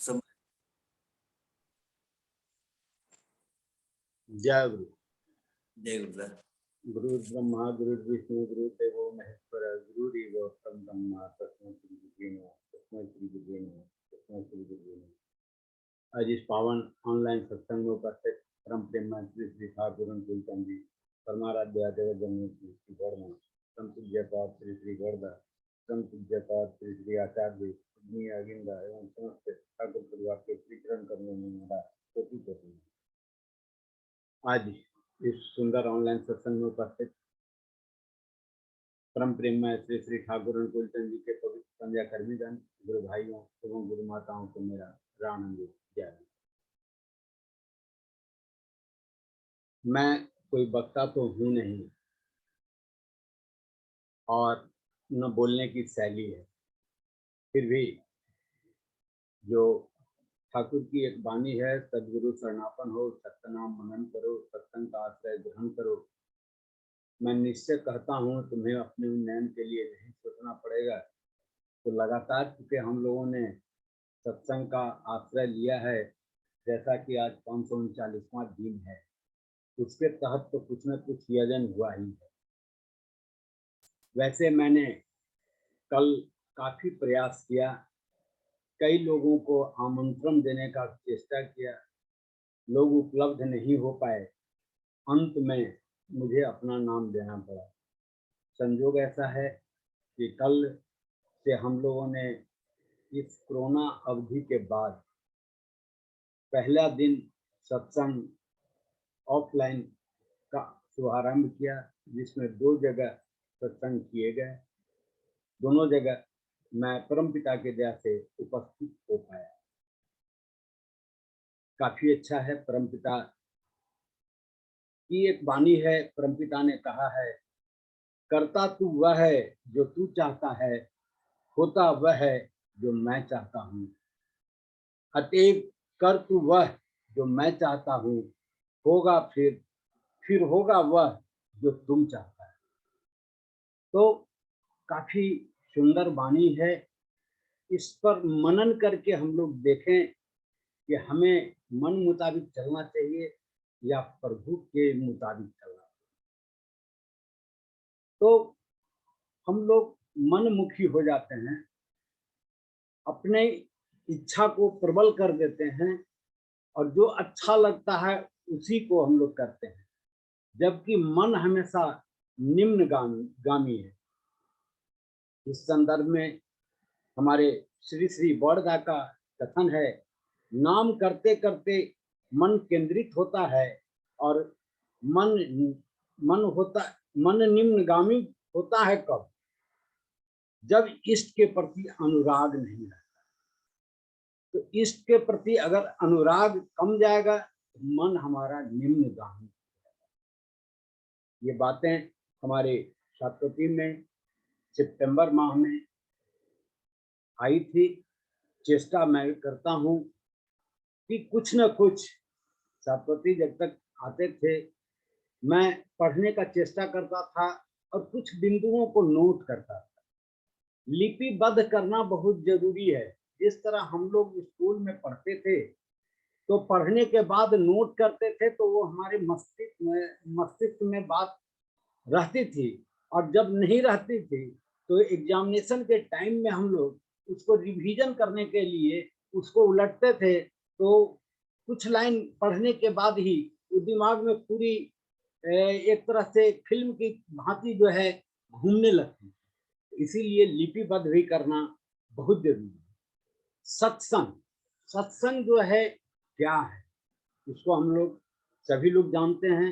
सब जय गुरु। जय गुरुदेव। गुरु ब्रह्मा गुरु विष्णु गुरु देवो महेश्वर गुरुदेव ब्रह्मा तस्मै श्री गुरुवे नमः तस्मै श्री गुरुवे नमः तस्मै श्री गुरुवे नमः। आज इस पावन ऑनलाइन सत्संग में उपस्थित परम प्रेम श्री श्री ठाकुर कुलचंद जी परमाराध्य देव जन्म श्री गौड़मा परम पूज्यपाद श्री श्री गौड़दास परम पूज्यपाद श्री श्री आचार्य जी अगिंदा एवं समस्त ठाकुर परिवार के विचरण करने में मेरा कोटि कोटि। आज इस सुंदर ऑनलाइन सत्संग में उपस्थित परम प्रेम में श्री श्री ठाकुर कुलचंद जी के पवित्र संध्या कर्मीगण गुरु भाइयों एवं गुरु माताओं को मेरा रानंद जय। मैं कोई वक्ता तो हूँ नहीं और न बोलने की शैली है, फिर भी जो ठाकुर की एक वाणी है, सदगुरु शरणापन हो, सत्यनाम मनन करो, सत्संग का आश्रय ग्रहण करो। मैं निश्चय कहता हूँ तुम्हें अपने उन्नयन के लिए नहीं सोचना पड़ेगा। तो लगातार चूंकि हम लोगों ने सत्संग का आश्रय लिया है, जैसा कि आज 539वां दिन है, उसके तहत तो कुछ न कुछ यजन हुआ ही है। वैसे मैंने कल काफी प्रयास किया, कई लोगों को आमंत्रण देने का चेष्टा किया, लोग उपलब्ध नहीं हो पाए। अंत में मुझे अपना नाम देना पड़ा। संयोग ऐसा है कि कल से हम लोगों ने इस कोरोना अवधि के बाद पहला दिन सत्संग ऑफलाइन का शुभारंभ किया, जिसमें 2 जगह सत्संग किए गए। दोनों जगह मैं परमपिता के दया से उपस्थित हो पाया। काफी अच्छा है। परमपिता की एक वाणी है, परमपिता ने कहा है, करता तू वह है जो तू चाहता है, होता वह है जो मैं चाहता हूँ। अतएव कर तू वह जो मैं चाहता हूँ, होगा फिर होगा वह जो तुम चाहता है। तो काफी सुंदर वाणी है। इस पर मनन करके हम लोग देखें कि हमें मन मुताबिक चलना चाहिए या प्रभु के मुताबिक चलना चाहिए। तो हम लोग मनमुखी हो जाते हैं, अपने इच्छा को प्रबल कर देते हैं और जो अच्छा लगता है उसी को हम लोग करते हैं, जबकि मन हमेशा निम्नगामी है। इस संदर्भ में हमारे श्री श्री बौड़दा का कथन है, नाम करते करते मन केंद्रित होता है और मन निम्नगामी होता है कब? जब इष्ट के प्रति अनुराग नहीं रहता। तो इष्ट के प्रति अगर अनुराग कम जाएगा तो मन हमारा निम्नगामी। ये बातें हमारे सातवती में सितंबर माह में आई थी। चेष्टा मैं करता हूँ कि कुछ न कुछ, सातवती जब तक आते थे मैं पढ़ने का चेष्टा करता था और कुछ बिंदुओं को नोट करता था। लिपिबद्ध करना बहुत जरूरी है। जिस तरह हम लोग स्कूल में पढ़ते थे तो पढ़ने के बाद नोट करते थे, तो वो हमारे मस्तिष्क में बात रहती थी, और जब नहीं रहती थी तो एग्जामिनेशन के टाइम में हम लोग उसको रिवीजन करने के लिए उसको उलटते थे, तो कुछ लाइन पढ़ने के बाद ही वो दिमाग में पूरी एक तरह से फिल्म की भांति जो है घूमने लगती। इसीलिए लिपिबद्ध भी करना बहुत जरूरी है। सत्संग जो है क्या है, इसको हम लोग सभी लोग जानते हैं।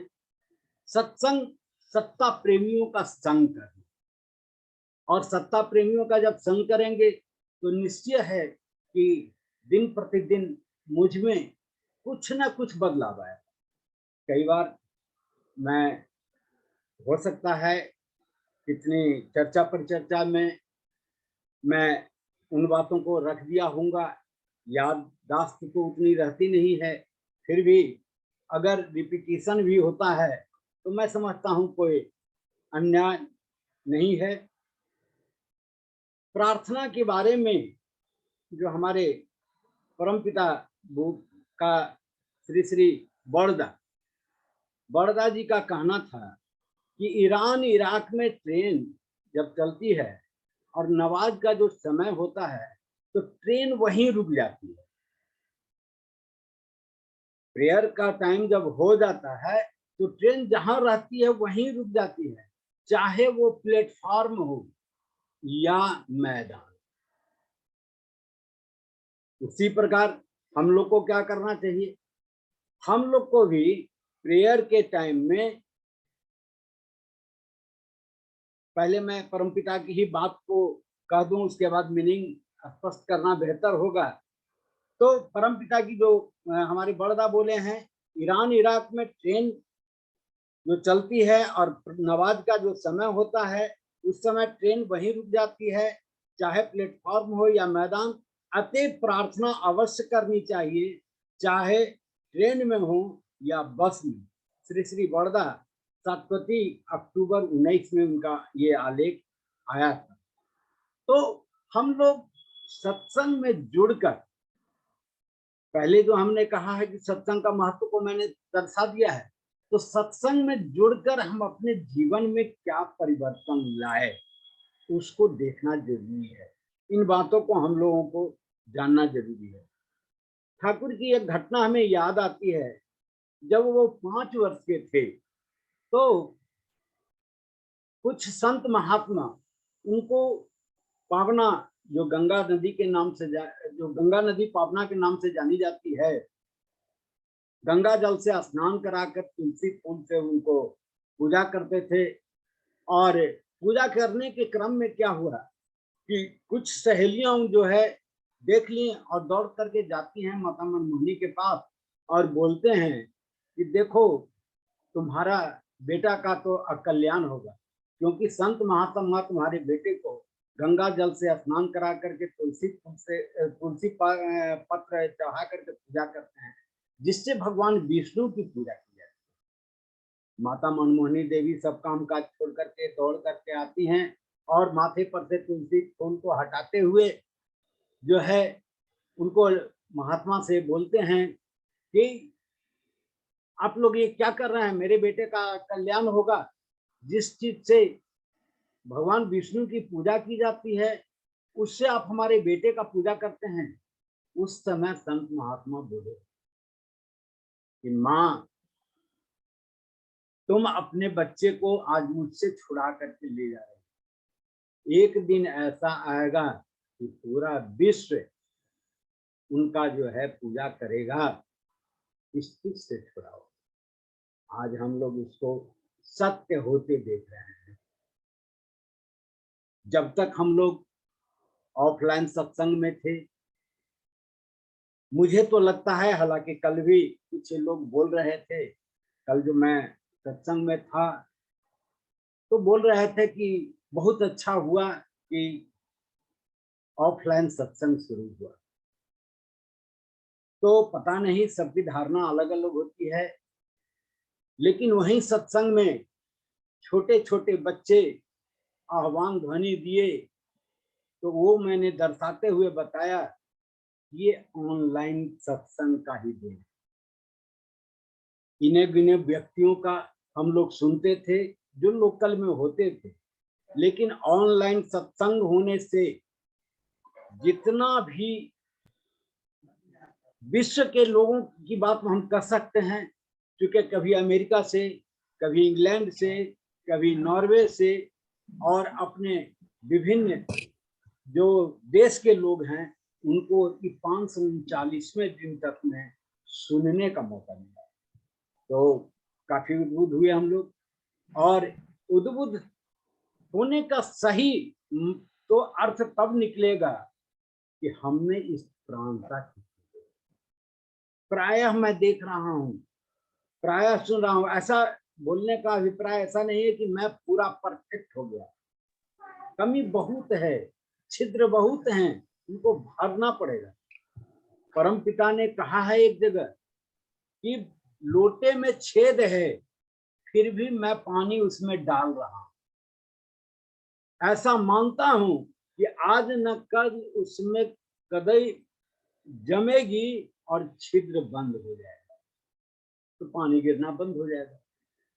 सत्संग सत्ता प्रेमियों का संग करना, और सत्ता प्रेमियों का जब संग करेंगे तो निश्चय है कि दिन प्रतिदिन मुझ में कुछ ना कुछ बदलाव आएगा। कई बार मैं, हो सकता है कितनी चर्चा पर चर्चा में मैं उन बातों को रख दिया होऊंगा, याददाश्त तो उतनी रहती नहीं है, फिर भी अगर रिपीटिशन भी होता है तो मैं समझता हूं कोई अन्याय नहीं है। प्रार्थना के बारे में जो हमारे परमपिता का श्री श्री बड़दा जी का कहना था कि ईरान इराक में ट्रेन जब चलती है और नमाज का जो समय होता है तो ट्रेन वहीं रुक जाती है। प्रेयर का टाइम जब हो जाता है तो ट्रेन जहां रहती है वहीं रुक जाती है, चाहे वो प्लेटफॉर्म हो या मैदान। उसी प्रकार हम लोग को क्या करना चाहिए, हम लोग को भी प्रेयर के टाइम में, पहले मैं परमपिता की ही बात को कह दूं, उसके बाद मीनिंग स्पष्ट करना बेहतर होगा। तो परमपिता की जो हमारे बड़दा बोले हैं, ईरान इराक में ट्रेन जो चलती है और नमाज का जो समय होता है उस समय ट्रेन वहीं रुक जाती है, चाहे प्लेटफॉर्म हो या मैदान। अतः प्रार्थना अवश्य करनी चाहिए, चाहे ट्रेन में हो या बस में। श्री श्री बड़दा 7 अक्टूबर 19 में उनका ये आलेख आया था। तो हम लोग सत्संग में जुड़कर, पहले जो हमने कहा है कि सत्संग का महत्व को मैंने दर्शा दिया है, तो सत्संग में जुड़कर हम अपने जीवन में क्या परिवर्तन लाए उसको देखना जरूरी है। इन बातों को हम लोगों को जानना जरूरी है। ठाकुर की एक घटना हमें याद आती है। जब वो 5 वर्ष के थे तो कुछ संत महात्मा उनको पावना, जो गंगा नदी के नाम से जो गंगा नदी पावना के नाम से जानी जाती है, गंगा जल से स्नान कराकर तुलसी फूल से उनको पूजा करते थे। और पूजा करने के क्रम में क्या हुआ कि कुछ सहेलियां जो है देख ली और दौड़ करके जाती हैं माता मनमोहनी के पास और बोलते हैं कि देखो तुम्हारा बेटा का तो अकल्याण होगा, क्योंकि संत महात्मा तुम्हारे बेटे को गंगा जल से स्नान करा करके तुलसी पत्र चढ़ा करके पूजा करते हैं, जिससे भगवान विष्णु की पूजा की जाती है। माता मनमोहनी देवी सब काम काज छोड़ करके दौड़ करके आती हैं और माथे पर से तुलसी फूल को हटाते हुए जो है उनको महात्मा से बोलते हैं कि आप लोग ये क्या कर रहे हैं, मेरे बेटे का कल्याण होगा। जिस चीज से भगवान विष्णु की पूजा की जाती है उससे आप हमारे बेटे का पूजा करते हैं। उस समय संत महात्मा बोले कि माँ, तुम अपने बच्चे को आज मुझसे छुड़ा करके ले जा रहे हो, एक दिन ऐसा आएगा कि पूरा विश्व उनका जो है पूजा करेगा, इस चीज से छुड़ाओ। आज हम लोग इसको सत्य होते देख रहे हैं। जब तक हम लोग ऑफलाइन सत्संग में थे, मुझे तो लगता है, हालांकि कल भी कुछ लोग बोल रहे थे, कल जो मैं सत्संग में था तो बोल रहे थे कि बहुत अच्छा हुआ कि ऑफलाइन सत्संग शुरू हुआ। तो पता नहीं, सबकी धारणा अलग अलग होती है, लेकिन वहीं सत्संग में छोटे छोटे बच्चे आह्वान ध्वनि दिए तो वो मैंने दर्शाते हुए बताया ये ऑनलाइन सत्संग का ही देन। इन्हें गिने व्यक्तियों का हम लोग सुनते थे जो लोकल में होते थे, लेकिन ऑनलाइन सत्संग होने से जितना भी विश्व के लोगों की बात हम कर सकते हैं, क्योंकि कभी अमेरिका से, कभी इंग्लैंड से, कभी नॉर्वे से, और अपने विभिन्न जो देश के लोग हैं उनको 539वें दिन तक में सुनने का मौका मिला। तो काफी उद्बुद्ध हुए हम लोग, और उद्बुद्ध होने का सही तो अर्थ तब निकलेगा कि हमने इस प्राणता की, प्रायः मैं देख रहा हूं, प्रायः सुन रहा हूं। ऐसा बोलने का अभिप्राय ऐसा नहीं है कि मैं पूरा परफेक्ट हो गया, कमी बहुत है, छिद्र बहुत हैं, उनको भरना पड़ेगा। परमपिता ने कहा है एक जगह कि लोटे में छेद है फिर भी मैं पानी उसमें डाल रहा हूं। ऐसा मानता हूं कि आज न कल उसमें कदई जमेगी और छिद्र बंद हो जाएगा, तो पानी गिरना बंद हो जाएगा।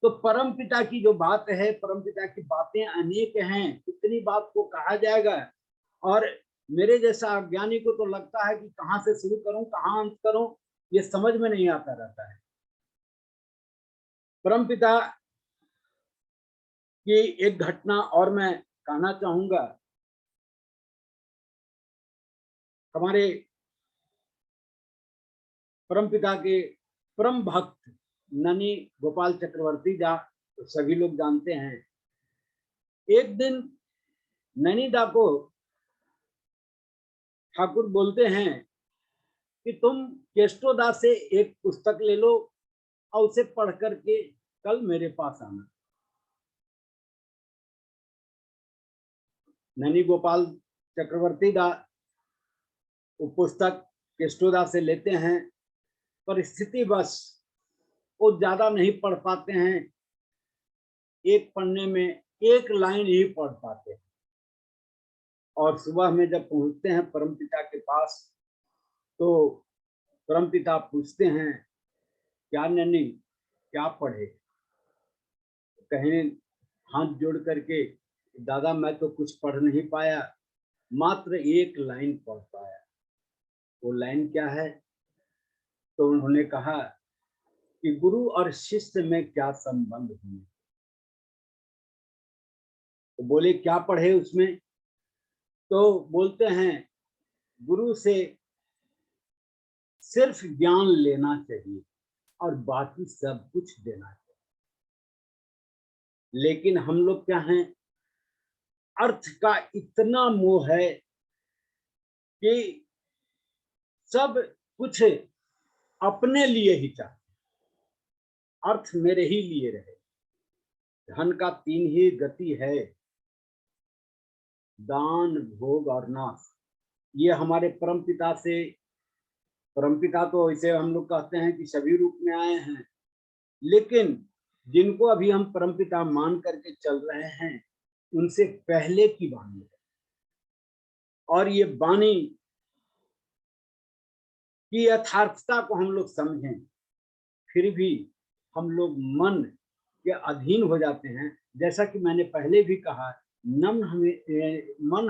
तो परम पिता की जो बात है, परम पिता की बातें अनेक हैं, कितनी बात को कहा जाएगा। और मेरे जैसा अज्ञानी को तो लगता है कि कहाँ से शुरू करूं, कहाँ अंत करूं, ये समझ में नहीं आता रहता है। परम पिता की एक घटना और मैं कहना चाहूंगा। हमारे परम पिता के परम भक्त ननी गोपाल चक्रवर्ती जा, तो सभी लोग जानते हैं। एक दिन नैनीदा को ठाकुर बोलते हैं कि तुम केष्टोदा से एक पुस्तक ले लो और उसे पढ़ करके कल मेरे पास आना। ननी गोपाल चक्रवर्ती दा वो पुस्तक केष्टोदा से लेते हैं, पर स्थिति बस वो ज्यादा नहीं पढ़ पाते हैं, एक पढ़ने में एक लाइन ही पढ़ पाते हैं। और सुबह में जब पहुंचते हैं परमपिता के पास, तो परमपिता पूछते हैं, क्या ननी, क्या पढ़े? कहें हाथ जोड़ करके, दादा मैं तो कुछ पढ़ नहीं पाया, मात्र एक लाइन पढ़ पाया। वो लाइन क्या है? तो उन्होंने कहा कि गुरु और शिष्य में क्या संबंध हुए। तो बोले क्या पढ़े उसमें? तो बोलते हैं गुरु से सिर्फ ज्ञान लेना चाहिए और बाकी सब कुछ देना चाहिए। लेकिन हम लोग क्या हैं, अर्थ का इतना मोह है कि सब कुछ अपने लिए ही चाहते, अर्थ मेरे ही लिए रहे। धन का तीन ही गति है, दान, भोग और नाश। ये हमारे परमपिता से, परमपिता तो इसे हम लोग कहते हैं कि सभी रूप में आए हैं, लेकिन जिनको अभी हम परमपिता मान करके चल रहे हैं, उनसे पहले की वाणी है। और ये वाणी की यथार्थता को हम लोग समझें, फिर भी हम लोग मन के अधीन हो जाते हैं। जैसा कि मैंने पहले भी कहा, मन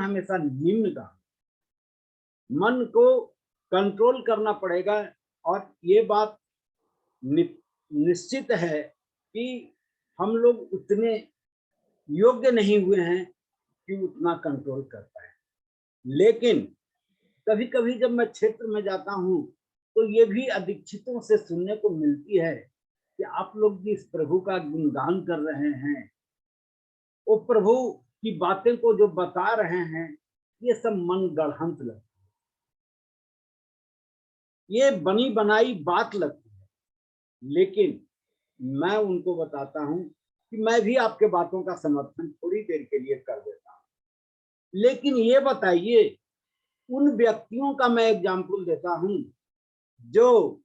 हमेशा निम्नगामी, मन को कंट्रोल करना पड़ेगा। और ये बात निश्चित है कि हम लोग उतने योग्य नहीं हुए हैं कि उतना कंट्रोल कर पाए। लेकिन कभी कभी जब मैं क्षेत्र में जाता हूँ, तो ये भी अधीक्षितों से सुनने को मिलती है कि आप लोग जिस प्रभु का गुणगान कर रहे हैं, वो प्रभु की बातें को जो बता रहे हैं, ये सब मन गढ़ंत लगता है, ये बनी बनाई बात लगती है। लेकिन मैं उनको बताता हूं कि मैं भी आपके बातों का समर्थन थोड़ी देर के लिए कर देता हूं, लेकिन ये बताइए, उन व्यक्तियों का मैं एग्जाम्पल देता हूं जो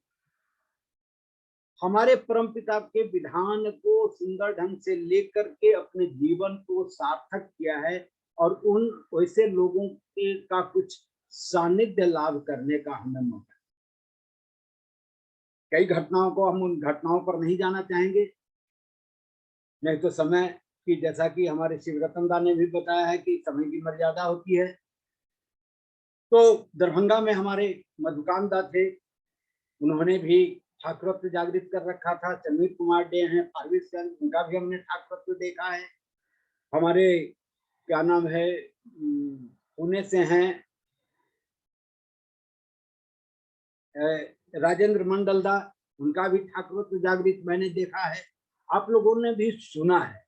हमारे परमपिता के विधान को सुंदर ढंग से लेकर के अपने जीवन को सार्थक किया है, और उन वैसे लोगों के का कुछ सानिध्य लाभ करने का हमें मौका। कई घटनाओं को हम उन घटनाओं पर नहीं जाना चाहेंगे, नहीं तो समय की, जैसा कि हमारे शिव रतन दा ने भी बताया है कि समय की मर्यादा होती है। तो दरभंगा में हमारे मधुकांत दा थे, उन्होंने भी ठाकुरत्व जागृत कर रखा था। चंद्रित कुमार डे हैं फारबिसगंज, उनका भी हमने ठाकुरत्व देखा है। हमारे क्या नाम है, पुणे से हैं राजेंद्र मंडल दा, उनका भी ठाकुरत्व जागृत मैंने देखा है, आप लोगों ने भी सुना है।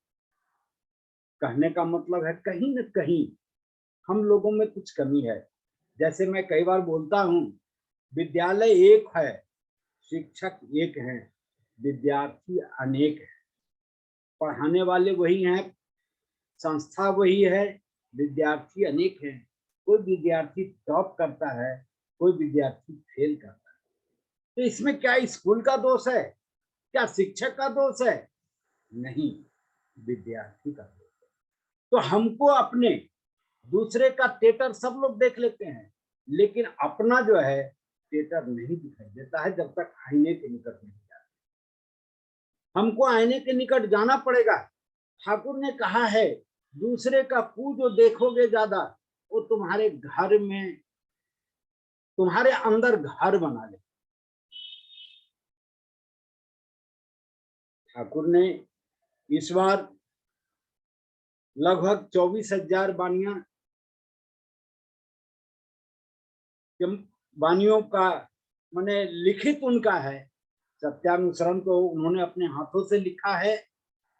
कहने का मतलब है कहीं न कहीं हम लोगों में कुछ कमी है। जैसे मैं कई बार बोलता हूँ, विद्यालय एक है, शिक्षक एक हैं, विद्यार्थी अनेक हैं। पढ़ाने वाले वही हैं, संस्था वही है, विद्यार्थी अनेक हैं। कोई विद्यार्थी टॉप करता है, कोई विद्यार्थी फेल करता है। तो इसमें क्या स्कूल का दोष है, क्या शिक्षक का दोष है? नहीं, विद्यार्थी का दोष है। तो हमको अपने, दूसरे का टेटर सब लोग देख लेते हैं, लेकिन अपना जो है डिक्टेटर नहीं दिखाई देता है जब तक आईने के निकट नहीं जाता। हमको आईने के निकट जाना पड़ेगा। ठाकुर ने कहा है, दूसरे का पू जो देखोगे ज्यादा, वो तुम्हारे घर में, तुम्हारे अंदर घर बना ले। ठाकुर ने इस बार लगभग 24,000 वाणियों का माने लिखित उनका है, सत्यानुसरण को उन्होंने अपने हाथों से लिखा है,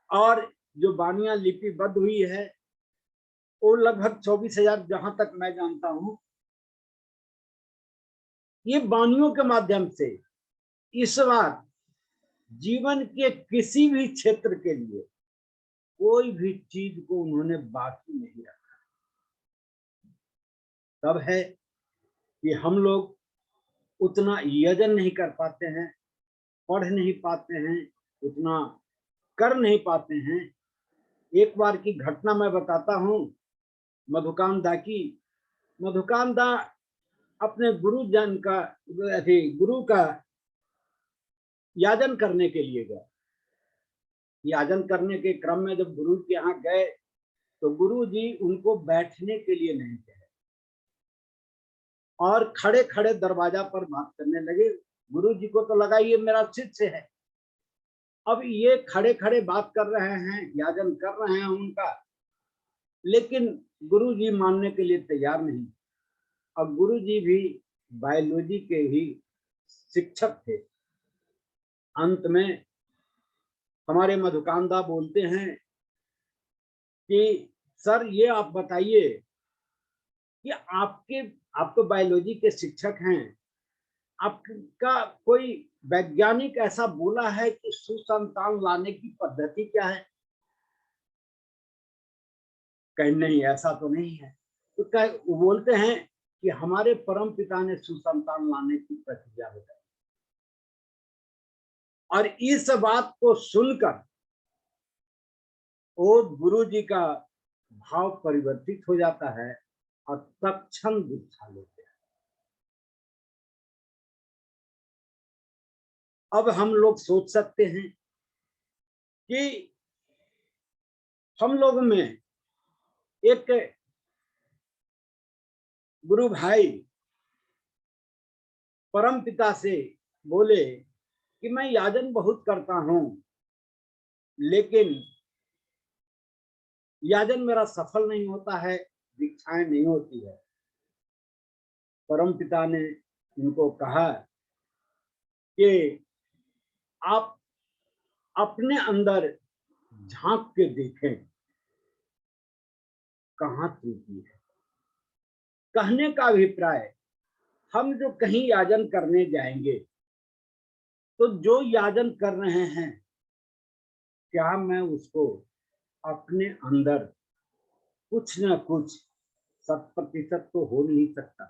और जो वाणियां लिपिबद्ध हुई है वो लगभग 24,000 जहां तक मैं जानता हूं। ये वाणियों के माध्यम से इस बार जीवन के किसी भी क्षेत्र के लिए कोई भी चीज को उन्होंने बाकी नहीं रखा। तब है कि हम लोग उतना यजन नहीं कर पाते हैं, पढ़ नहीं पाते हैं, उतना कर नहीं पाते हैं। एक बार की घटना मैं बताता हूं, मधुकाम दा की। मधुकाम दा अपने गुरुजन का, गुरु का याजन करने के लिए गए। याजन करने के क्रम में जब गुरु के यहाँ गए तो गुरु जी उनको बैठने के लिए नहीं कहे और खड़े खड़े दरवाजा पर बात करने लगे। गुरु जी को तो लगा ये मेरा शिष्य है, अब ये खड़े खड़े बात कर रहे हैं, याजन कर रहे हैं उनका, लेकिन गुरु जी मानने के लिए तैयार नहीं। अब गुरु जी भी बायोलॉजी के ही शिक्षक थे। अंत में हमारे मधुकामदा बोलते हैं कि सर ये आप बताइए कि आप तो बायोलॉजी के शिक्षक हैं, आपका कोई वैज्ञानिक ऐसा बोला है कि सुसंतान लाने की पद्धति क्या है? कहीं नहीं, ऐसा तो नहीं है। तो वो बोलते हैं कि हमारे परम पिता ने सुसंतान लाने की प्रक्रिया बताई। और इस बात को सुनकर वो गुरु जी का भाव परिवर्तित हो जाता है और तत्क्षण दीक्षा लेते हैं। अब हम लोग सोच सकते हैं कि हम लोग में एक गुरु भाई परम पिता से बोले कि मैं याजन बहुत करता हूं, लेकिन याजन मेरा सफल नहीं होता है, दीक्षाएं नहीं होती है। परम पिता ने उनको कहा कि आप अपने अंदर झांक के देखें कहां त्रुटि है। कहने का अभिप्राय, हम जो कहीं याजन करने जाएंगे तो जो याजन कर रहे हैं, क्या मैं उसको अपने अंदर कुछ न कुछ 100% तो हो नहीं सकता,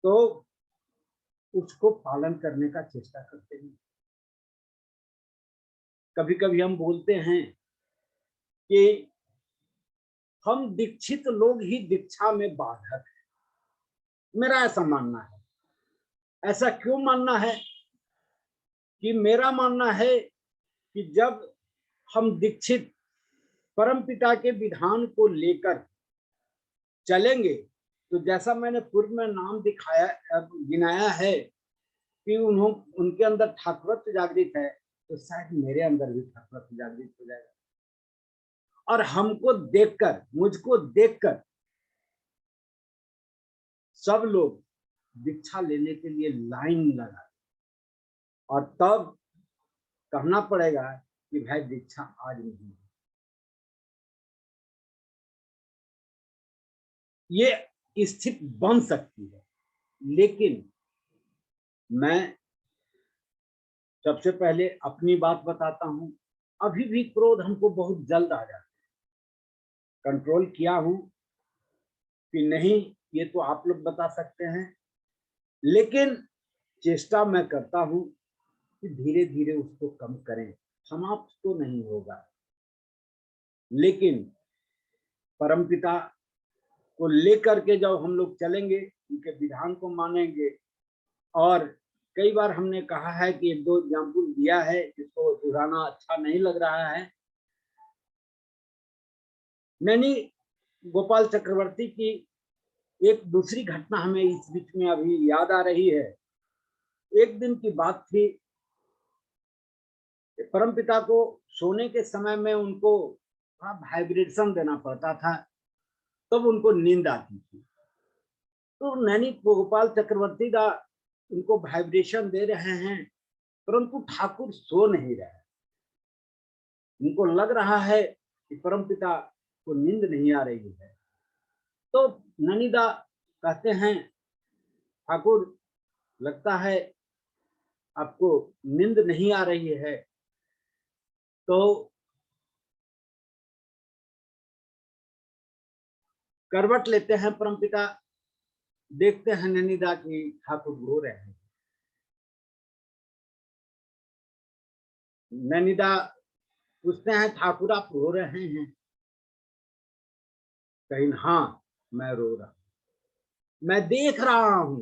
तो उसको पालन करने का चेष्टा करते हैं। कभी कभी हम बोलते हैं कि हम दीक्षित लोग ही दीक्षा में बाधक हैं। मेरा ऐसा मानना है। ऐसा क्यों मानना है? कि मेरा मानना है कि जब हम दीक्षित परमपिता के विधान को लेकर चलेंगे, तो जैसा मैंने पूर्व में नाम दिखाया गिनाया है कि उनके अंदर ठाकुरत्व जागृत है, तो शायद मेरे अंदर भी ठाकुरत्व जागृत हो जाएगा। और हमको देखकर, मुझको देखकर सब लोग दीक्षा लेने के लिए लाइन लगा, और तब कहना पड़ेगा कि भाई दीक्षा आज नहीं है। ये स्थिति बन सकती है, लेकिन मैं सबसे पहले अपनी बात बताता हूं। अभी भी क्रोध हमको बहुत जल्द आ जाता है। कंट्रोल किया हूं कि नहीं, ये तो आप लोग बता सकते हैं, लेकिन चेष्टा मैं करता हूं कि धीरे धीरे उसको कम करें। समाप्त तो नहीं होगा, लेकिन परमपिता को लेकर के जब हम लोग चलेंगे, उनके विधान को मानेंगे, और कई बार हमने कहा है कि एक दो एग्जाम्पल दिया है जिसको दोहराना अच्छा नहीं लग रहा है। नैनी गोपाल चक्रवर्ती की एक दूसरी घटना हमें इस बीच में अभी याद आ रही है। एक दिन की बात थी, परमपिता को सोने के समय में उनको थोड़ा वाइब्रेशन देना पड़ता था, तब उनको नींद आती थी। तो नैनी गोपाल चक्रवर्ती का उनको वाइब्रेशन दे रहे हैं, परंतु ठाकुर सो नहीं रहे। उनको लग रहा है कि परमपिता को नींद नहीं आ रही है। तो नैनीदा कहते हैं, ठाकुर लगता है आपको नींद नहीं आ रही है। तो करवट लेते हैं परमपिता, देखते हैं नैनीदा की ठाकुर रो रहे हैं। नैनीदा पूछते हैं, ठाकुर आप रो रहे हैं? कहीं हाँ, मैं रो रहा हूं। मैं देख रहा हूं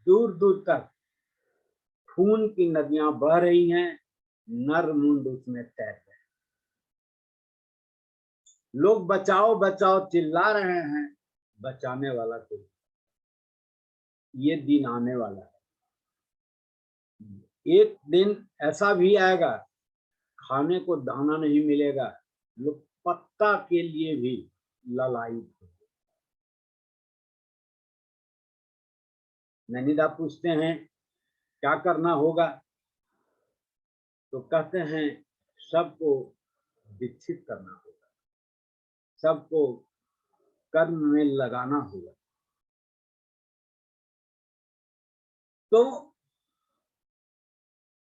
दूर दूर तक खून की नदियां बह रही हैं, नर मुंड उसमें तैर रहे। लोग बचाओ बचाओ चिल्ला रहे हैं, बचाने वाला कोई। ये दिन आने वाला है। एक दिन ऐसा भी आएगा, खाने को दाना नहीं मिलेगा, लोग पत्ता के लिए भी ललायित हो। नैनीदा पूछते हैं क्या करना होगा? तो कहते हैं सबको दीक्षित करना होगा, सबको कर्म में लगाना होगा। तो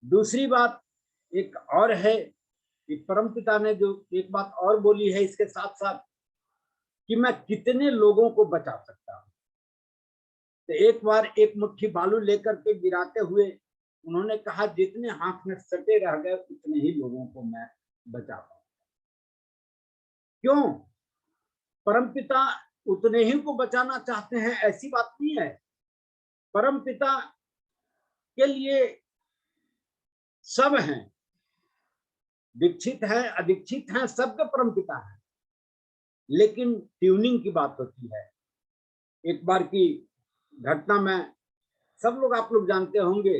दूसरी बात एक और है कि परमपिता ने जो एक बात और बोली है इसके साथ साथ, कि मैं कितने लोगों को बचा सकता हूं। तो एक बार एक मुट्ठी बालू लेकर के गिराते हुए उन्होंने कहा, जितने हाथ में सटे रह गए उतने ही लोगों को मैं बचा पाऊंगा। क्यों? परमपिता उतने ही को बचाना चाहते हैं, ऐसी बात नहीं है। परमपिता के लिए सब हैं, दीक्षित हैं, अदीक्षित हैं, सबके परमपिता हैं, लेकिन ट्यूनिंग की बात होती है। एक बार की घटना में सब लोग, आप लोग जानते होंगे,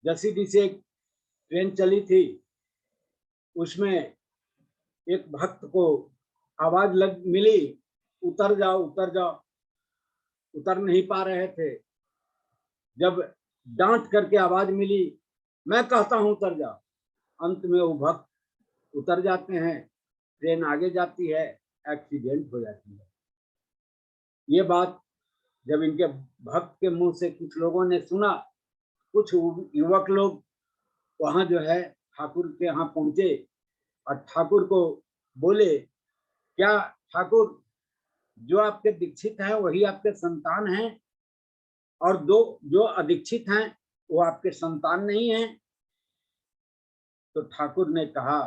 जसीडीह से एक ट्रेन चली थी, उसमें एक भक्त को आवाज मिली, उतर जाओ उतर जाओ। उतर नहीं पा रहे थे। जब डांट करके आवाज मिली, मैं कहता हूं उतर जाओ, अंत में वो भक्त उतर जाते हैं, ट्रेन आगे जाती है, एक्सीडेंट हो जाती है। ये बात जब इनके भक्त के मुंह से कुछ लोगों ने सुना, कुछ युवक लोग वहां जो है ठाकुर के यहाँ पहुंचे और ठाकुर को बोले, क्या ठाकुर, जो आपके दीक्षित हैं वही आपके संतान हैं, और दो जो अदीक्षित हैं वो आपके संतान नहीं हैं? तो ठाकुर ने कहा,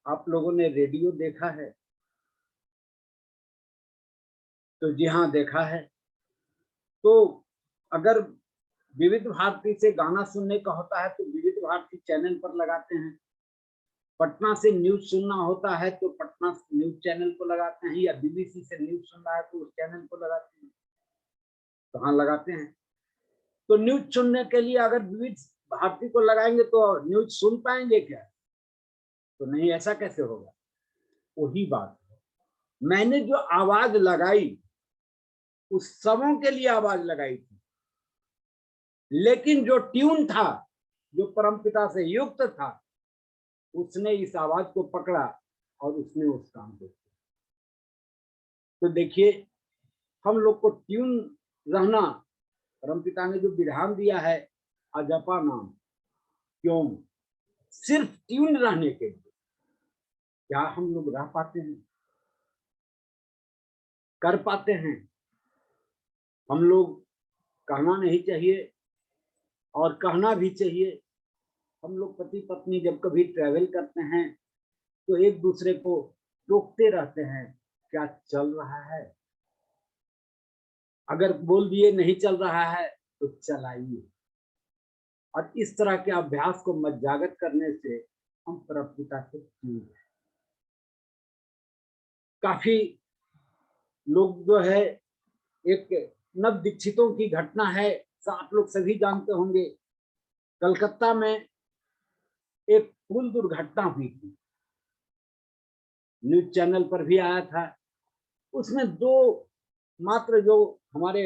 आप लोगों ने रेडियो देखा है? तो जी हाँ, देखा है। तो अगर विविध भारती से गाना सुनने का होता है तो विविध भारती चैनल पर लगाते हैं, पटना से न्यूज सुनना होता है तो पटना न्यूज चैनल को लगाते हैं, या बीबीसी से न्यूज सुनना है तो उस चैनल को लगाते हैं। कहाँ लगाते हैं? तो न्यूज सुनने के लिए अगर विविध भारती को लगाएंगे तो न्यूज सुन पाएंगे क्या? तो नहीं, ऐसा कैसे होगा? वही बात है, मैंने जो आवाज लगाई उस सबों के लिए आवाज लगाई थी, लेकिन जो ट्यून था, जो परमपिता से युक्त था, उसने इस आवाज को पकड़ा और उसने उस काम को किया। तो देखिए, हम लोग को ट्यून रहना, परमपिता ने जो विधान दिया है, अजपा नाम, क्यों? सिर्फ ट्यून रहने के लिए। क्या हम लोग रह पाते हैं, कर पाते हैं? हम लोग, कहना नहीं चाहिए और कहना भी चाहिए, हम लोग पति पत्नी जब कभी ट्रैवल करते हैं तो एक दूसरे को टोकते रहते हैं, क्या चल रहा है? अगर बोल दिए नहीं चल रहा है तो चलाइए। और इस तरह के अभ्यास को मज्जागत करने से हम परमपिता से दूर हैं। काफी लोग जो है, एक नव दीक्षितों की घटना है, आप लोग सभी जानते होंगे। कलकत्ता में एक पुल दुर्घटना हुई थी, न्यूज चैनल पर भी आया था। उसमें दो मात्र जो हमारे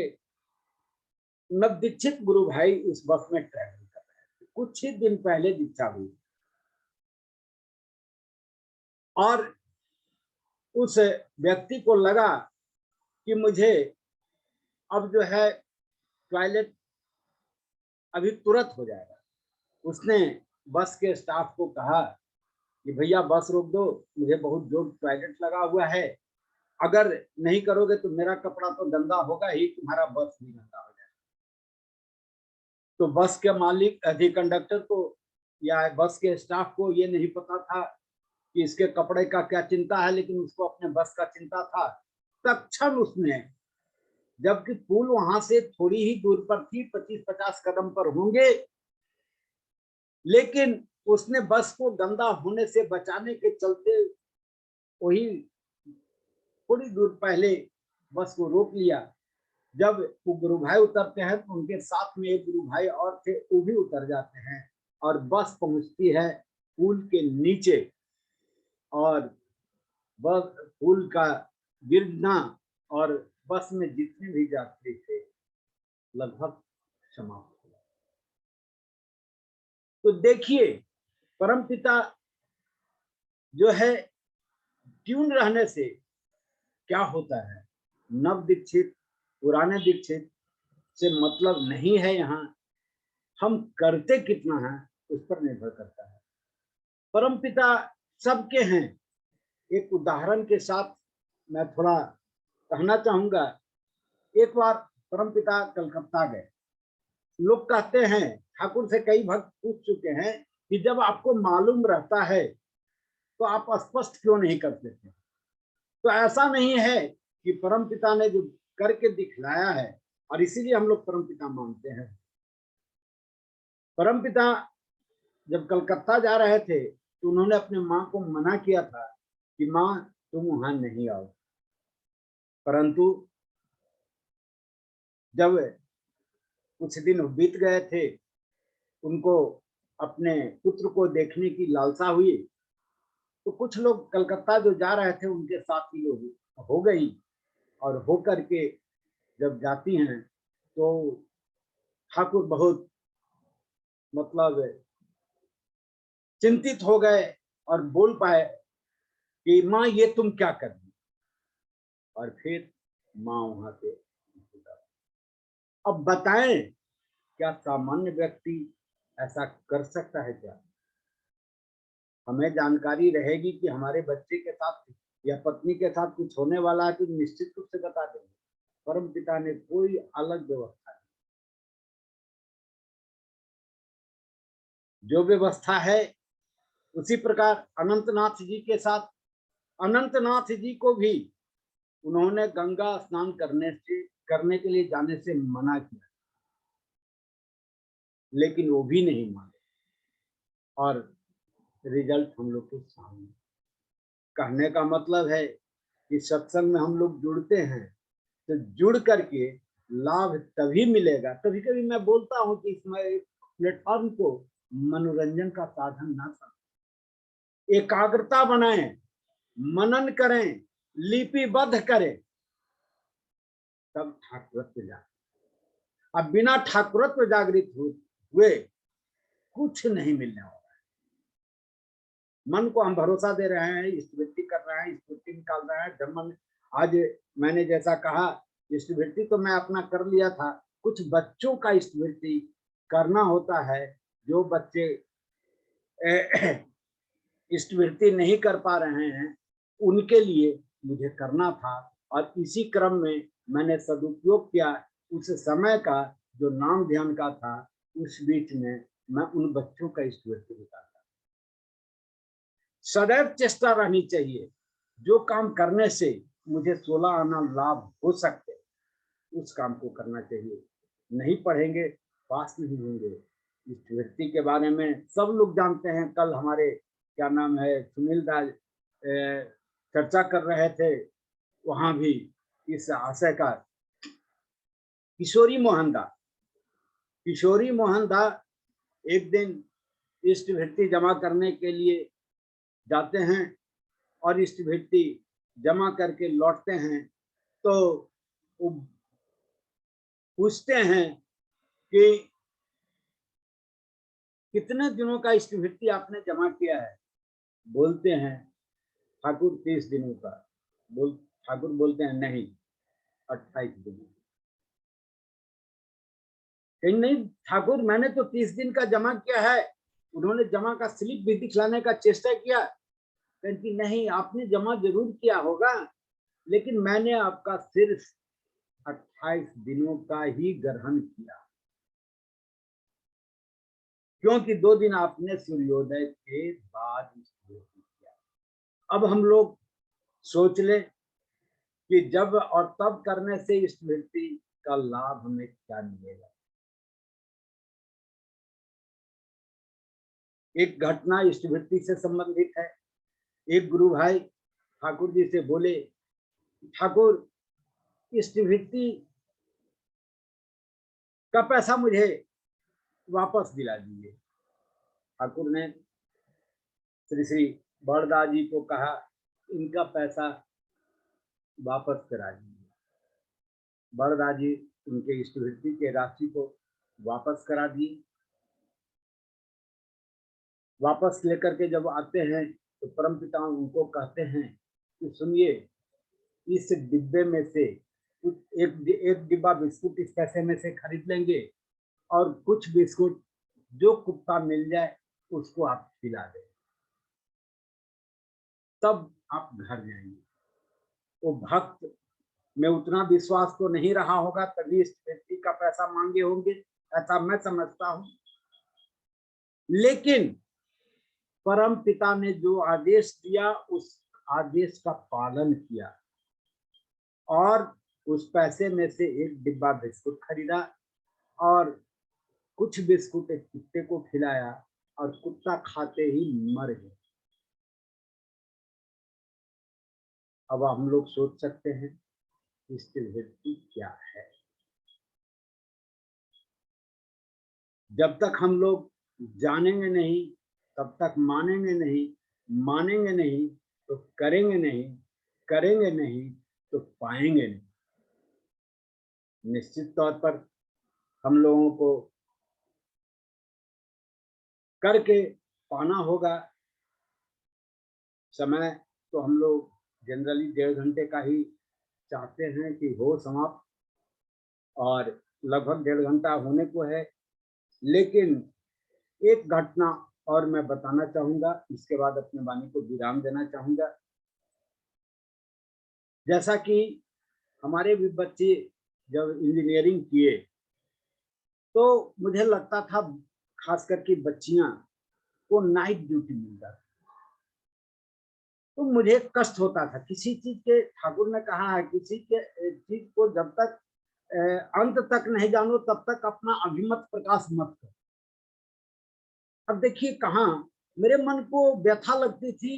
नवदीक्षित गुरु भाई उस बस में ट्रैवल कर रहे थे, कुछ ही दिन पहले दीक्षा हुई, और उस व्यक्ति को लगा कि मुझे अब जो है टॉयलेट अभी तुरंत हो जाएगा। उसने बस के स्टाफ को कहा कि भैया बस रोक दो, मुझे बहुत जोर टॉयलेट लगा हुआ है, अगर नहीं करोगे तो मेरा कपड़ा तो गंदा होगा ही, तुम्हारा बस भी गंदा हो जाएगा। तो बस के मालिक अधिक कंडक्टर को या बस के स्टाफ को ये नहीं पता था कि इसके कपड़े का क्या चिंता है, लेकिन उसको अपने बस का चिंता था। तत्क्षण उसने, जबकि पुल वहां से थोड़ी ही दूर पर थी, 25-50 कदम पर होंगे, लेकिन उसने बस को गंदा होने से बचाने के चलते वही थोड़ी दूर पहले बस को रोक लिया। जब वो गुरु भाई उतरते हैं तो उनके साथ में एक गुरु भाई और थे, वो भी उतर जाते हैं और बस पहुंचती है पुल के नीचे, और बस पुल का गिरना और बस में जितने भी यात्री थे लगभग समाप्त हो गए। तो देखिए परमपिता जो है ट्यून रहने से क्या होता है। नव दीक्षित पुराने दीक्षित से मतलब नहीं है, यहाँ हम करते कितना है उस पर निर्भर करता है। परमपिता सबके हैं। एक उदाहरण के साथ मैं थोड़ा कहना चाहूंगा। एक बार परमपिता कलकत्ता गए। लोग कहते हैं, ठाकुर से कई भक्त पूछ चुके हैं कि जब आपको मालूम रहता है तो आप स्पष्ट क्यों नहीं करते थे। तो ऐसा नहीं है कि परमपिता ने जो करके दिखलाया है, और इसीलिए हम लोग परमपिता मानते हैं। परमपिता जब कलकत्ता जा रहे थे तो उन्होंने अपने माँ को मना किया था कि माँ तुम वहां नहीं आओ, परंतु जब कुछ दिन बीत गए थे, उनको अपने पुत्र को देखने की लालसा हुई, तो कुछ लोग कलकत्ता जो जा रहे थे उनके साथ ही लोग हो गई, और हो करके जब जाती हैं तो ठाकुर बहुत मतलब चिंतित हो गए और बोल पाए कि माँ ये तुम क्या कर दी। और फिर माँ वहां से, अब बताएं क्या सामान्य व्यक्ति ऐसा कर सकता है क्या। हमें जानकारी रहेगी कि हमारे बच्चे के साथ या पत्नी के साथ कुछ होने वाला है तो निश्चित रूप से बता देंगे। परम पिता ने कोई अलग व्यवस्था नहीं, जो व्यवस्था है उसी प्रकार अनंतनाथ जी के साथ, अनंतनाथ जी को भी उन्होंने गंगा स्नान करने के लिए जाने से मना किया, लेकिन वो भी नहीं माने, और रिजल्ट हम लोग के सामने। कहने का मतलब है कि सत्संग में हम लोग जुड़ते हैं तो जुड़ करके लाभ तभी मिलेगा। कभी कभी मैं बोलता हूँ कि इसमें प्लेटफॉर्म को मनोरंजन का साधन ना समझें, एकाग्रता बनाएं, मनन करें, लिपिबद्ध करें, तब ठाकुरत्व जागृत। अब बिना ठाकुरत्व जागृत हुए कुछ नहीं मिलने वाला है। मन को हम भरोसा दे रहे हैं, स्मृति कर रहे हैं, स्मृति निकाल रहे हैं, धर्म। आज मैंने जैसा कहा, स्मृति तो मैं अपना कर लिया था, कुछ बच्चों का स्मृति करना होता है। जो बच्चे स्मृति नहीं कर पा रहे हैं उनके लिए मुझे करना था, और इसी क्रम में मैंने सदुपयोग किया उस समय का जो नाम ध्यान का था। उस बीच में मैं उन बच्चों का स्मृति बताता। सदैव चेष्टा रहनी चाहिए, जो काम करने से मुझे 16 आना लाभ हो सकते उस काम को करना चाहिए। नहीं पढ़ेंगे पास नहीं होंगे। इष्टवृत्ति के बारे में सब लोग जानते हैं। कल हमारे क्या नाम है सुनील दास चर्चा कर रहे थे, वहां भी इस आशय का। किशोरी मोहनदास एक दिन इष्टवृत्ति जमा करने के लिए जाते हैं और इष्टवृत्ति जमा करके लौटते हैं, तो वो पूछते हैं कि कितने दिनों का इष्टवृत्ति आपने जमा किया है? बोलते हैं ठाकुर 30 दिनों का। ठाकुर बोलते हैं नहीं, 28 दिन। कहीं नहीं ठाकुर, मैंने तो 30 दिन का जमा किया है। उन्होंने जमा का स्लिप भी दिखलाने का चेष्टा किया, कि नहीं आपने जमा जरूर किया होगा, लेकिन मैंने आपका सिर्फ 28 दिनों का ही ग्रहण किया, क्योंकि 2 दिन आपने सूर्योदय के बाद किया। अब हम लोग सोच ले कि जब और तब करने से इष्टवृत्ति का लाभ हमें क्या मिलेगा। एक घटना इष्टवृत्ति से संबंधित है। एक गुरु भाई ठाकुर जी से बोले, ठाकुर इष्टवृत्ति का पैसा मुझे वापस दिला दीजिए। ठाकुर ने श्री श्री बड़दास जी को कहा, इनका पैसा वापस करा दीजिए। बड़दास जी उनके इष्टवृत्ति के राशि को वापस करा दिए। वापस लेकर के जब आते हैं तो परमपिता उनको कहते हैं कि सुनिए, इस डिब्बे में से एक डिब्बा बिस्कुट इस पैसे में से खरीद लेंगे और कुछ बिस्कुट जो कुत्ता मिल जाए उसको आप खिला दें, तब आप घर जाएंगे। वो भक्त में उतना विश्वास तो नहीं रहा होगा, तभी इस व्यक्ति का पैसा मांगे होंगे, ऐसा मैं समझता हूं। लेकिन परम पिता ने जो आदेश दिया उस आदेश का पालन किया और उस पैसे में से एक डिब्बा बिस्कुट खरीदा और कुछ बिस्कुट एक कुत्ते को खिलाया और कुत्ता खाते ही मर गया। अब हम लोग सोच सकते हैं इसकी वृत्ति क्या है। जब तक हम लोग जानेंगे नहीं तब तक मानेंगे नहीं, मानेंगे नहीं तो करेंगे नहीं, करेंगे नहीं तो पाएंगे नहीं। निश्चित तौर पर हम लोगों को करके पाना होगा। समय तो हम लोग जनरली 1.5 घंटे का ही चाहते हैं कि हो समाप्त, और लगभग 1.5 घंटा होने को है। लेकिन एक घटना और मैं बताना चाहूंगा, इसके बाद अपने वाणी को विराम देना चाहूंगा। जैसा कि हमारे भी बच्चे जब इंजीनियरिंग किए तो मुझे लगता था खास करके बच्चियां को नाइट ड्यूटी मिलता था, तो मुझे कष्ट होता था। किसी चीज के, ठाकुर ने कहा है, किसी के चीज को जब तक अंत तक नहीं जानो तब तक अपना अभिमत प्रकाश मत करो। अब देखिए कहाँ मेरे मन को व्यथा लगती थी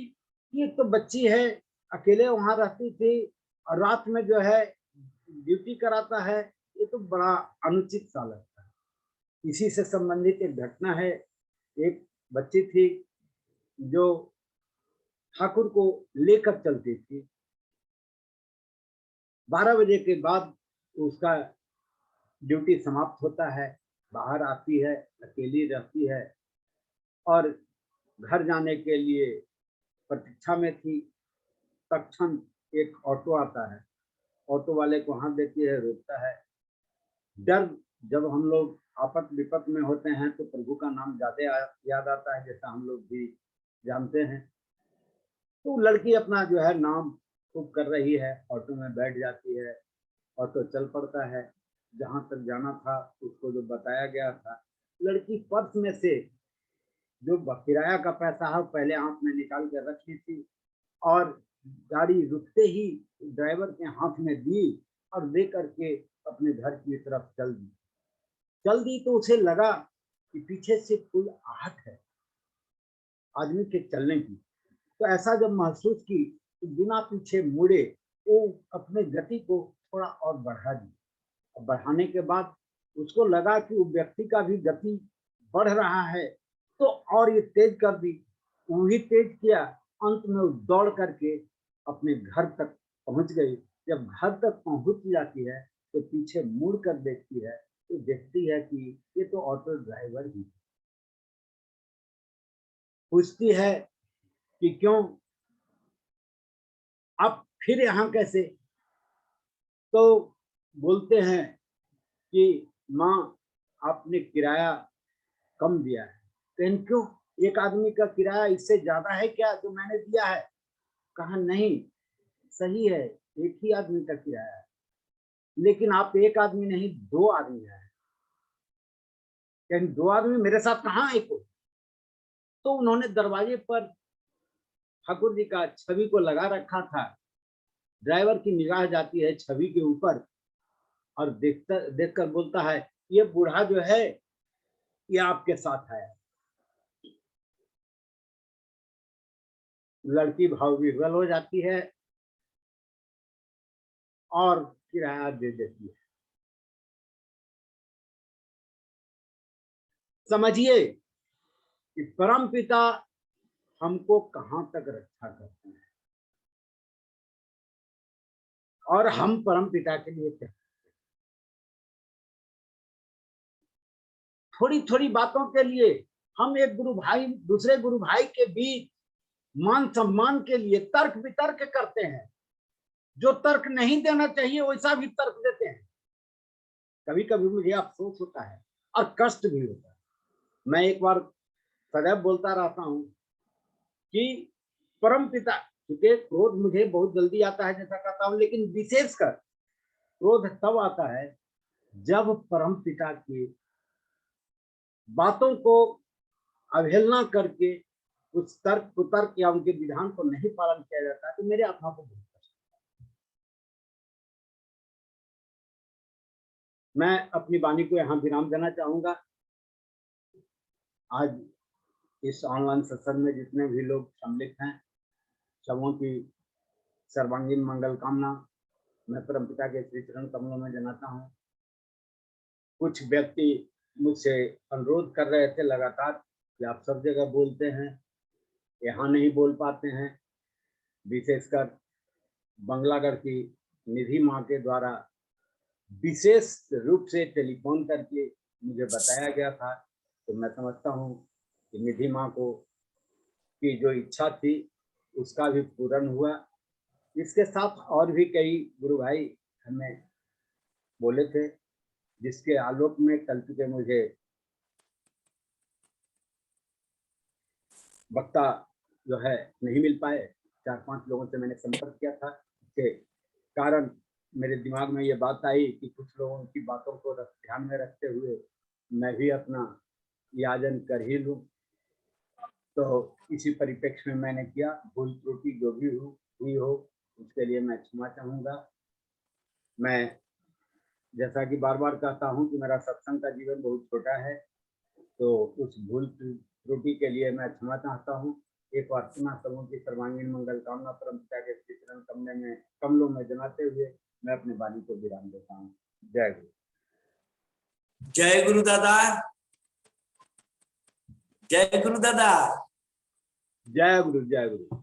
कि एक तो बच्ची है, अकेले वहां रहती थी और रात में जो है ड्यूटी कराता है, ये तो बड़ा अनुचित सा लगता है। इसी से संबंधित एक घटना है। एक बच्ची थी जो ठाकुर को लेकर चलती थी। 12 बजे के बाद उसका ड्यूटी समाप्त होता है, बाहर आती है, अकेली रहती है और घर जाने के लिए प्रतीक्षा में थी। तत्क्षण एक ऑटो आता है, ऑटो वाले को हाथ देती है, रोकता है। डर, जब हम लोग आपत विपत में होते हैं तो प्रभु का नाम ज्यादा याद आता है, जैसा हम लोग भी जानते हैं। तो लड़की अपना जो है नाम खूब कर रही है, ऑटो में बैठ जाती है, ऑटो चल पड़ता है जहां तक जाना था उसको जो बताया गया था। लड़की पर्स में से जो किराया का पैसा है पहले हाथ में निकाल कर रखी थी और गाड़ी रुकते ही ड्राइवर के हाथ में दी और दे करके अपने घर की तरफ चल दी। चल दी तो उसे लगा कि पीछे से कोई आहट है आदमी के चलने की। तो ऐसा जब महसूस की तो बिना पीछे मुड़े वो अपने गति को थोड़ा और बढ़ा दी। बढ़ाने के बाद उसको लगा कि वो व्यक्ति का भी गति बढ़ रहा है, तो और ये तेज कर दी। वो भी तेज किया, अंत में वो दौड़ करके अपने घर तक पहुंच गई। जब घर तक पहुंच जाती है तो पीछे मुड़ कर देखती है तो देखती है कि ये तो ऑटो ड्राइवर ही है। पूछती है कि क्यों, आप फिर यहाँ कैसे? तो बोलते हैं कि माँ, आपने किराया कम दिया है। कहन क्यों, एक आदमी का किराया इससे ज्यादा है क्या जो मैंने दिया है? कहा नहीं, सही है, एक ही आदमी का किराया है, लेकिन आप एक आदमी नहीं, दो आदमी हैं। कहन दो आदमी मेरे साथ कहाँ है कोई? तो उन्होंने दरवाजे पर ठाकुर जी का छवि को लगा रखा था। ड्राइवर की निगाह जाती है छवि के ऊपर और देखकर बोलता है, ये बूढ़ा जो है ये आपके साथ है। लड़की भाव विह्वल हो जाती है और किराया दे देती है। समझिए कि परम पिता हमको कहां तक रक्षा करते हैं और हम परम पिता के लिए क्या। थोड़ी थोड़ी बातों के लिए हम एक गुरु भाई दूसरे गुरु भाई के बीच मान सम्मान के लिए तर्क वितर्क करते हैं। जो तर्क नहीं देना चाहिए वैसा भी तर्क देते हैं। कभी कभी मुझे अफसोस होता है और कष्ट भी होता है। मैं एक बार सदैव बोलता रहता हूँ कि परम पिता, क्योंकि क्रोध मुझे बहुत जल्दी आता है जैसा कहता हूँ, लेकिन विशेषकर क्रोध तब आता है जब परम पिता की बातों को अवहेलना करके कुछ तर्क कुतर्क या उनके विधान को नहीं पालन किया जाता है, तो मेरे आत्मा को बहुत कष्ट। मैं अपनी वाणी को यहाँ विराम देना चाहूंगा। आज इस ऑनलाइन सत्संग में जितने भी लोग सम्मिलित हैं, सबों की सर्वांगीण मंगल कामना मैं परमपिता के श्री चरण कमलों में जनाता हूँ। कुछ व्यक्ति मुझसे अनुरोध कर रहे थे लगातार कि आप सब जगह बोलते हैं, यहाँ नहीं बोल पाते हैं। विशेषकर बंगलागढ़ की निधि माँ के द्वारा विशेष रूप से टेलीफोन करके मुझे बताया गया था। तो मैं समझता हूँ कि निधि माँ को की जो इच्छा थी उसका भी पूर्ण हुआ। इसके साथ और भी कई गुरु भाई हमें बोले थे, जिसके आलोक में कल चुके मुझे वक्ता जो है नहीं मिल पाए। 4-5 लोगों से मैंने संपर्क किया था, इसके कारण मेरे दिमाग में ये बात आई कि कुछ लोगों की बातों को ध्यान में रखते हुए मैं भी अपना याजन कर ही लूँ। तो इसी परिप्रेक्ष्य में मैंने किया। भूल त्रुटि जो भी हुई हो उसके लिए मैं क्षमा चाहूँगा। मैं जैसा कि बार बार कहता हूँ कि मेरा सत्संग का जीवन बहुत छोटा है, तो उस भूल त्रुटि के लिए मैं क्षमा चाहता हूँ। एक बार पुनः सबों की सर्वांगीण मंगल कामना परम पिता के श्री चरण कमलों में जनाते हुए मैं अपनी वाणी को विराम देता हूँ। जय गुरु। जय गुरु दादा। जय गुरु दादा। जय गुरु। जय गुरु।